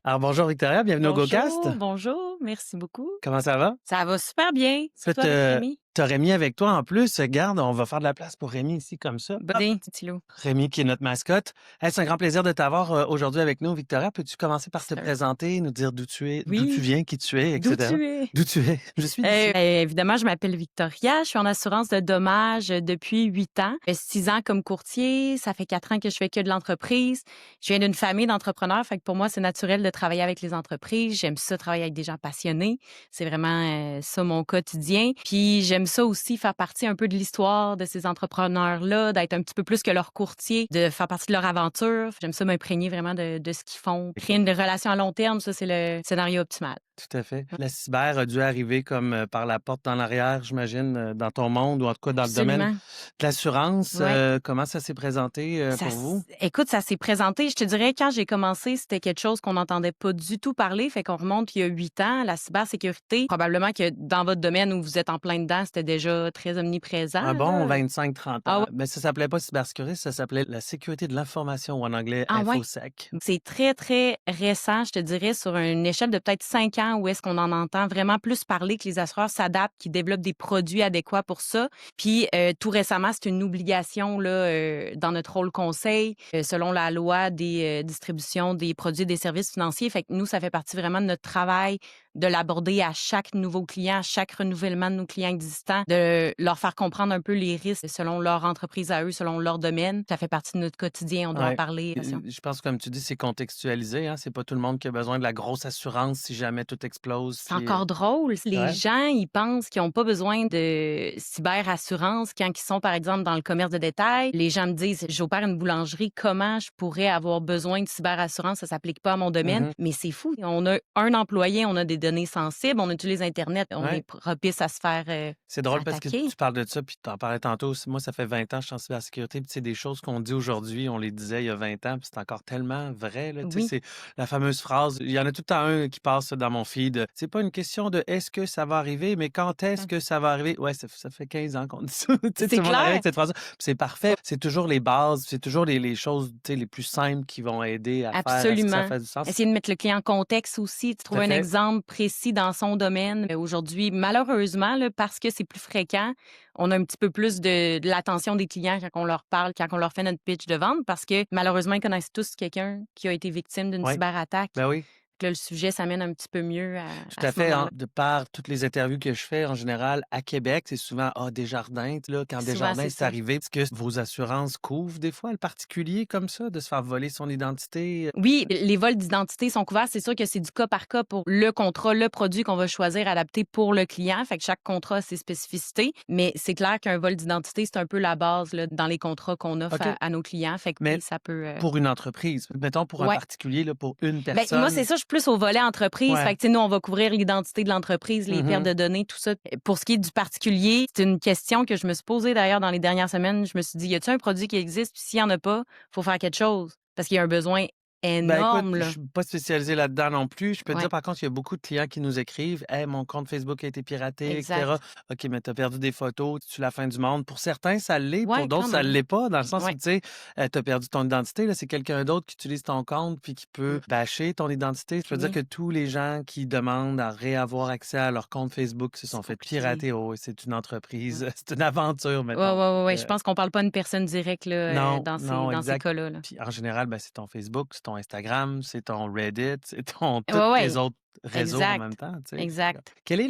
Alors bonjour Victoria, bienvenue au GoCast. Bonjour, merci beaucoup. Comment ça va? Ça va super bien, Écoute, surtout avec Rémi. t'as Rémi avec toi en plus. Garde, on va faire de la place pour Rémi ici comme ça. Bonne Hop. idée, petit loup. Rémi qui est notre mascotte. Hey, c'est un grand plaisir de t'avoir aujourd'hui avec nous. Victoria, peux-tu commencer par te C'est un- présenter, nous dire d'où tu es, d'où tu Oui, viens, qui tu es, d'où etc. tu es? D'où tu es? Je suis d'ici. Évidemment, je m'appelle Victoria, je suis en assurance de dommages depuis 8 ans. 6 ans comme courtier, ça fait 4 ans que je fais que de l'entreprise. Je viens d'une famille d'entrepreneurs, fait que pour moi, c'est naturel de travailler avec les entreprises. J'aime ça, travailler avec des gens passionnés. C'est vraiment ça mon quotidien. Puis j'aime ça aussi, faire partie un peu de l'histoire de ces entrepreneurs-là, d'être un petit peu plus que leur courtier, de faire partie de leur aventure. J'aime ça m'imprégner vraiment de ce qu'ils font. Créer une relation à long terme, ça, c'est le scénario optimal. Tout à fait. La cyber a dû arriver comme par la porte dans l'arrière, j'imagine, dans ton monde ou en tout cas dans le domaine Absolument. de l'assurance. Ouais. Comment ça s'est présenté pour vous? Écoute, ça s'est présenté, je te dirais, quand j'ai commencé, c'était quelque chose qu'on n'entendait pas du tout parler. Fait qu'on remonte il y a 8 ans, la cybersécurité. Probablement que dans votre domaine où vous êtes en plein dedans, c'était déjà très omniprésent, Un bon là. 25-30 Ah ans. ouais? Mais ça s'appelait pas cybersécurité, ça s'appelait la sécurité de l'information ou en anglais Ah ouais? InfoSec. C'est très, très récent, je te dirais, sur une échelle de peut-être 5 ans où est-ce qu'on en entend vraiment plus parler, que les assureurs s'adaptent, qu'ils développent des produits adéquats pour ça. Puis, tout récemment, c'est une obligation là, dans notre rôle conseil, selon la loi des distributions des produits et des services financiers. Fait que nous, ça fait partie vraiment de notre travail de l'aborder à chaque nouveau client, à chaque renouvellement de nos clients existants, de leur faire comprendre un peu les risques selon leur entreprise à eux, selon leur domaine. Ça fait partie de notre quotidien, on doit en Ouais. parler. Je pense, comme tu dis, c'est contextualisé. Hein? C'est pas tout le monde qui a besoin de la grosse assurance si jamais tout explose. C'est Puis, encore drôle. Les ouais. gens, ils pensent qu'ils n'ont pas besoin de cyberassurance quand ils sont, par exemple, dans le commerce de détail. Les gens me disent, j'opère une boulangerie, comment je pourrais avoir besoin de cyberassurance? Ça s'applique pas à mon domaine. Mhm. Mais c'est fou. On a un employé, on a des données sensibles, on utilise Internet, on Ouais. est propice à se faire C'est drôle parce que attaquer. tu parles de ça, puis tu en parlais tantôt. Moi, ça fait 20 ans que je suis en cybersécurité, puis c'est des choses qu'on dit aujourd'hui, on les disait il y a 20 ans, puis c'est encore tellement vrai. Là, Oui. c'est la fameuse phrase, il y en a tout le temps un qui passe dans mon feed. C'est pas une question de est-ce que ça va arriver, mais quand est-ce que ça va arriver? Ouais, ça fait 15 ans qu'on dit ça. Tout C'est le monde arrive clair. avec cette phrase. C'est parfait. C'est toujours les bases, c'est toujours les choses les plus simples qui vont aider à faire à ce que ça Absolument. fasse du sens. Essayer de mettre le client en contexte aussi, de Tout à trouver un fait. exemple précis dans son domaine. Aujourd'hui, malheureusement, là, parce que c'est plus fréquent, on a un petit peu plus de l'attention des clients quand on leur parle, quand on leur fait notre pitch de vente, parce que malheureusement, ils connaissent tous quelqu'un qui a été victime d'une Oui. cyberattaque. Ben oui. Que là, le sujet s'amène un petit peu mieux Tout à à ce fait. moment-là. De par toutes les interviews que je fais, en général, à Québec, c'est souvent Desjardins. Là, quand Souvent, Desjardins c'est c'est ça. arrivé, est-ce que vos assurances couvrent des fois le particulier comme ça, de se faire voler son identité? Oui, les vols d'identité sont couverts. C'est sûr que c'est du cas par cas pour le contrat, le produit qu'on va choisir adapté pour le client. Fait que chaque contrat a ses spécificités. Mais c'est clair qu'un vol d'identité, c'est un peu la base là, dans les contrats qu'on offre OK. à nos clients. Fait que Mais oui, ça peut. pour une entreprise, mettons pour un Ouais. particulier, là, pour une Ben, moi, c'est personne. ça, je suis plus au volet entreprise. Ouais. Fait que, tu sais, nous, on va couvrir l'identité de l'entreprise, les pertes Mhm. de données, tout ça. Pour ce qui est du particulier, c'est une question que je me suis posée d'ailleurs dans les dernières semaines. Je me suis dit, y a-t-il un produit qui existe? Puis s'il n'y en a pas, il faut faire quelque chose. Parce qu'il y a un besoin Ben écoute, énorme, je là. suis pas spécialisé là-dedans non plus. Je peux te Ouais, dire par contre, il y a beaucoup de clients qui nous écrivent: «Hey, mon compte Facebook a été piraté», etc. exact. OK, mais tu as perdu des photos, tu la fin du monde. Pour certains, ça l'est, pour Ouais, d'autres, quand ça même. l'est pas, dans le sens où, Ouais. tu sais, tu as perdu ton identité, là, c'est quelqu'un d'autre qui utilise ton compte puis qui peut bâcher ton identité. Je peux dire Oui, que tous les gens qui demandent à réavoir accès à leur compte Facebook se c'est sont fait compliqué. pirater. Oh oui, c'est une Mm. entreprise, c'est une aventure, Ouais, ouais, mettons. ouais, ouais. Je Euh, pense qu'on parle pas d'une personne directe là, non, non, dans ces exact. cas-là, là. Puis en général, ben, c'est ton Facebook, c'est ton Instagram, c'est ton Reddit, c'est ton tous Ouais, tes ouais. autres réseaux en même Exact. temps, tu sais? Exact. Quel est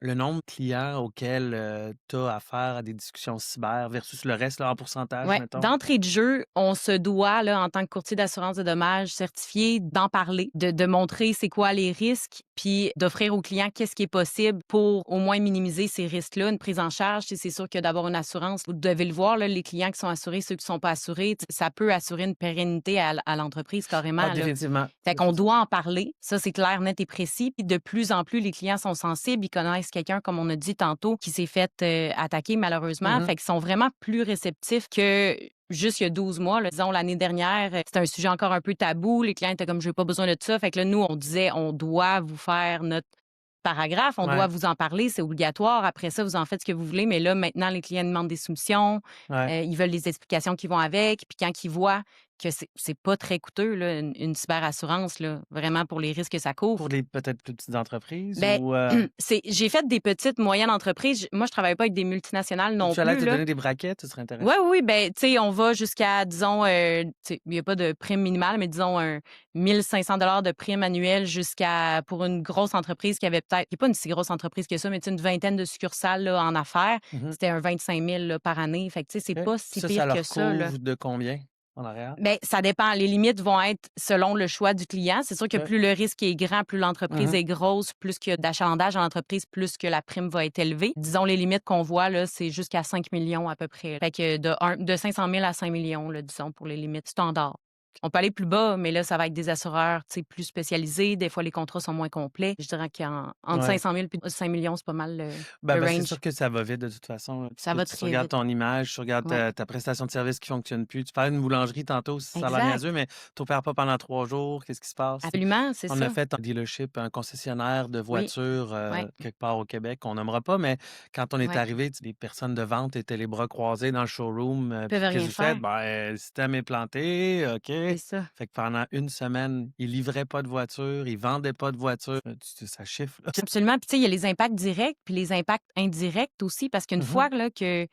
le nombre de clients auxquels, tu as affaire à des discussions cyber versus le reste, là, en pourcentage, Ouais, mettons? d'entrée de jeu, on se doit, là, en tant que courtier d'assurance de dommages certifié, d'en parler, de montrer c'est quoi les risques, puis d'offrir aux clients qu'est-ce qui est possible pour au moins minimiser ces risques-là. Une prise en charge, c'est sûr que d'avoir une assurance, vous devez le voir, là, les clients qui sont assurés, ceux qui sont pas assurés, ça peut assurer une pérennité à l'entreprise Ah, carrément, là. définitivement, Fait qu'on définitivement. doit en parler. Ça, c'est clair, net et précis. Puis de plus en plus, les clients sont sensibles. Ils connaissent quelqu'un, comme on a dit tantôt, qui s'est fait attaquer malheureusement. Mmh. Fait qu'ils sont vraiment plus réceptifs que juste il y a 12 mois. Là. Disons, l'année dernière, c'était un sujet encore un peu tabou. Les clients étaient comme, je n'ai pas besoin de ça. Fait que là, nous, on disait, on doit vous faire notre paragraphe, on doit Ouais, vous en parler, c'est obligatoire. Après ça, vous en faites ce que vous voulez. Mais là, maintenant, les clients demandent des soumissions. ouais. Ils veulent les explications qui vont avec. Puis quand ils voient que c'est pas très coûteux, là, une cyberassurance, là, vraiment pour les risques que ça couvre. Pour les peut-être plus petites entreprises Ben, ou, j'ai fait des petites, moyennes entreprises. Moi, je travaille pas avec des multinationales non tu allais plus, te là. donner des braquettes, ce serait Ouais, intéressant. oui, oui, ben, tu sais, on va jusqu'à, disons, tu sais, il y a pas de prime minimale, mais disons un 1 500 $ de prime annuelle jusqu'à pour une grosse entreprise qui avait peut-être qui est pas une si grosse entreprise que ça, mais tu sais, une vingtaine de succursales, là, en affaires. Mmh. C'était un 25 000 là, par année. Fait que, tu sais, c'est OK. pas si Ça, pire ça que leur ça, là. couvre de combien en arrière? Ben, ça dépend. Les limites vont être selon le choix du client. C'est sûr que OK. plus le risque est grand, plus l'entreprise Mmh. est grosse, plus qu'il y a d'achalandage dans l'entreprise, plus que la prime va être élevée. Disons, les limites qu'on voit, là, c'est jusqu'à 5 millions à peu près. Fait que de 500 000 à 5 millions, là, disons, pour les limites standards. On peut aller plus bas, mais là, ça va être des assureurs, tu sais, plus spécialisés. Des fois, les contrats sont moins complets. Je dirais qu'entre Ouais. 500 000 et 5 millions, c'est pas mal Ben, le c'est range. sûr que ça va vite de toute façon. Ça va Tu très regardes vite. ton image, tu regardes Ouais. ta prestation de service qui fonctionne plus. Tu parlais d'une boulangerie tantôt, ça a l'air Exact. niaiseux, mais tu opères pas pendant 3 jours, qu'est-ce qui se passe? Absolument, c'est On a ça. fait un dealership, un concessionnaire de Oui. voitures, Ouais. quelque part au Québec, qu'on nommera pas, mais quand on est Ouais. arrivé, les personnes de vente étaient les bras croisés dans le showroom, Ils puis peuvent «Qu'est-ce rien que vous faites?» faire. «Ben, le système est planté». «OK». C'est ça. Fait que pendant une semaine, ils livraient pas de voitures, ils vendaient pas de voitures. Ça chiffre, là. Absolument. Puis, tu sais, il y a les impacts directs puis les impacts indirects aussi, parce qu'une Mmh. fois là, que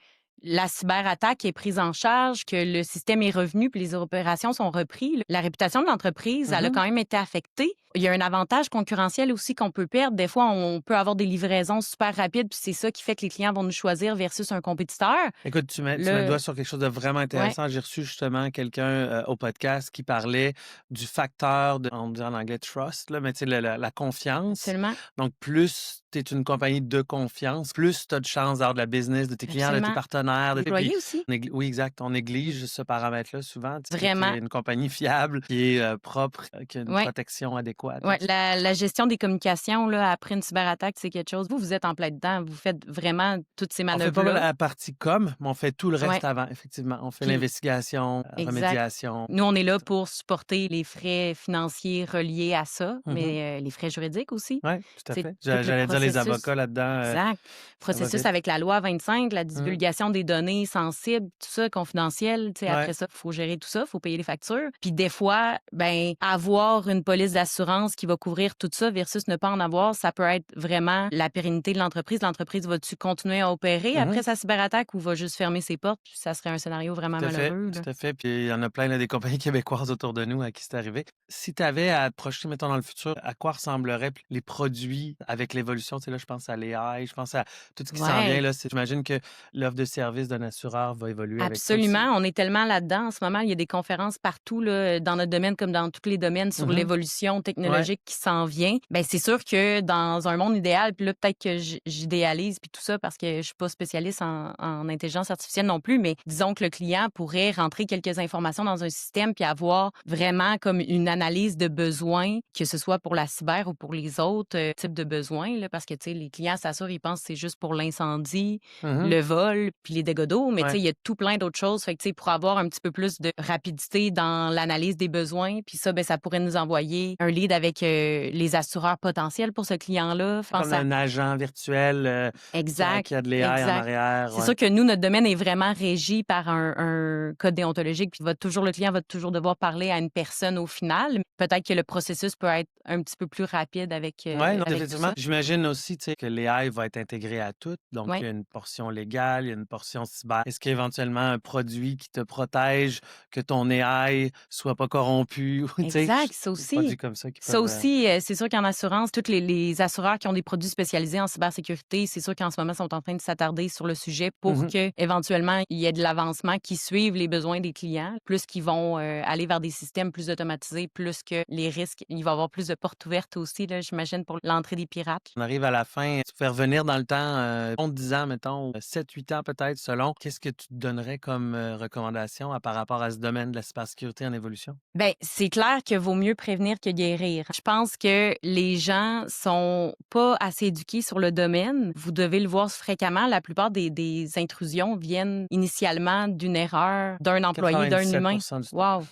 la cyberattaque est prise en charge, que le système est revenu puis les opérations sont reprises, la réputation de l'entreprise, elle a Mmh. quand même été affectée. Il y a un avantage concurrentiel aussi qu'on peut perdre. Des fois, on peut avoir des livraisons super rapides, puis c'est ça qui fait que les clients vont nous choisir versus un compétiteur. Écoute, tu mets le Là, doigt sur quelque chose de vraiment ouais, intéressant. J'ai reçu justement quelqu'un, au podcast qui parlait du facteur de on dit en anglais «trust» là, mais tu sais la confiance. absolument, Donc plus tu es une compagnie de confiance, plus tu as de chances d'avoir de la business de tes clients, de tes absolument. partenaires, de Les tes puis employés aussi. oui, exact, on néglige ce paramètre-là souvent, tu sais, qui Vraiment. est une compagnie fiable, qui est, propre, qui a une Ouais. protection adéquate Ouais, aussi. la gestion des communications, là, après une cyberattaque, c'est quelque chose vous êtes en plein dedans. Vous faites vraiment toutes ces On fait pas manœuvres-là. la partie com, mais on fait tout le Ouais, reste avant, effectivement. On fait puis l'investigation, exact. remédiation. Nous, on est là pour supporter les frais financiers reliés à ça, Mmh. mais les frais juridiques aussi. Ouais, tout à C'est fait. tout le J'allais dire les processus. avocats là-dedans, Exact. ça va Processus vite. avec la loi 25, la Mmh. divulgation des données sensibles, tout ça, confidentiel. Tu sais, Ouais. après ça, il faut gérer tout ça, il faut payer les factures. Puis des fois, ben, avoir une police d'assurance qui va couvrir tout ça versus ne pas en avoir, ça peut être vraiment la pérennité de l'entreprise. L'entreprise va-tu continuer à opérer Mmh. après sa cyberattaque ou va juste fermer ses portes? Puis ça serait un scénario vraiment Tout à fait, malheureux, là. tout à fait. Puis il y en a plein là, des compagnies québécoises autour de nous à qui c'est arrivé. Si tu avais à te projeter, mettons, dans le futur, à quoi ressembleraient les produits avec l'évolution? Tu sais, là, je pense à l'AI, je pense à tout ce qui s'en vient, Ouais. là. J'imagine que l'offre de service d'un assureur va évoluer avec ça aussi. Absolument, on est tellement là-dedans en ce moment. Il y a des conférences partout là, dans notre domaine comme dans tous les domaines sur Mmh. l'évolution Ouais. technologique qui s'en vient. Ben c'est sûr que dans un monde idéal, puis là peut-être que j'idéalise puis tout ça parce que je suis pas spécialiste en intelligence artificielle non plus, mais disons que le client pourrait rentrer quelques informations dans un système puis avoir vraiment comme une analyse de besoins, que ce soit pour la cyber ou pour les autres types de besoins là, parce que tu sais les clients s'assurent, ils pensent que c'est juste pour l'incendie, Mmh. le vol, puis les dégâts d'eau, mais tu sais, Ouais. il y a tout plein d'autres choses. Fait que, tu sais, pour avoir un petit peu plus de rapidité dans l'analyse des besoins, puis ça, ben, ça pourrait nous envoyer un lead avec les assureurs potentiels pour ce client-là. Je pense Comme à un agent virtuel, exact, qui a de l'AI en exact. arrière, C'est ouais. sûr que nous, notre domaine est vraiment régi par un code déontologique, puis le client va toujours devoir parler à une personne au final. Peut-être que le processus peut être un petit peu plus rapide Ouais, non, avec tout définitivement. ça. J'imagine aussi, tu sais, que l'AI va être intégré à tout. Donc, il Oui. y a une portion légale, il y a une portion cyber. Est-ce qu'éventuellement un produit qui te protège, que ton AI soit pas corrompu ou, tu sais, Exact, ça des produits aussi. comme ça qui Ça peuvent, aussi, c'est sûr qu'en assurance, tous les assureurs qui ont des produits spécialisés en cybersécurité, c'est sûr qu'en ce moment, sont en train de s'attarder sur le sujet pour Mmh. que éventuellement il y ait de l'avancement qui suive les besoins des clients, plus qu'ils vont, aller vers des systèmes plus automatisés, plus que les risques. Il va y avoir plus de portes ouvertes aussi, là, j'imagine, pour l'entrée des pirates. On arrive à la fin. Tu fais revenir dans le temps, 10 ans, mettons, 7-8 ans peut-être selon. Qu'est-ce que tu te donnerais comme, recommandation par rapport à ce domaine de la cybersécurité en évolution? Ben, c'est clair que vaut mieux prévenir que guérir. prévenir. Je pense que les gens sont pas assez éduqués sur le domaine. Vous devez le voir fréquemment. La plupart des intrusions viennent initialement d'une erreur d'un employé, d'un humain. 97% du temps. Wow!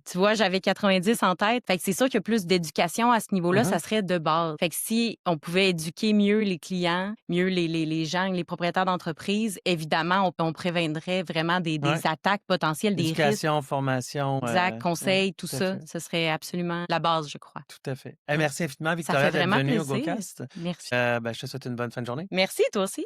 Tu vois, j'avais 90 en tête. Fait que c'est sûr qu'il y a plus d'éducation à ce niveau-là, ça serait de base. Fait que si on pouvait éduquer mieux les clients, mieux les gens, les propriétaires d'entreprises, évidemment, on préviendrait vraiment des Ouais. attaques potentielles, des risques. Éducation, formation. Exact, Ouais, conseils, tout tout à ça, fait. ce serait absolument la base, je crois. Tout à fait. Ouais. Merci infiniment, Ça Victoria, fait d'être vraiment venue au plaisir. GoCast. Merci. Je te souhaite une bonne fin de journée. Merci, toi aussi.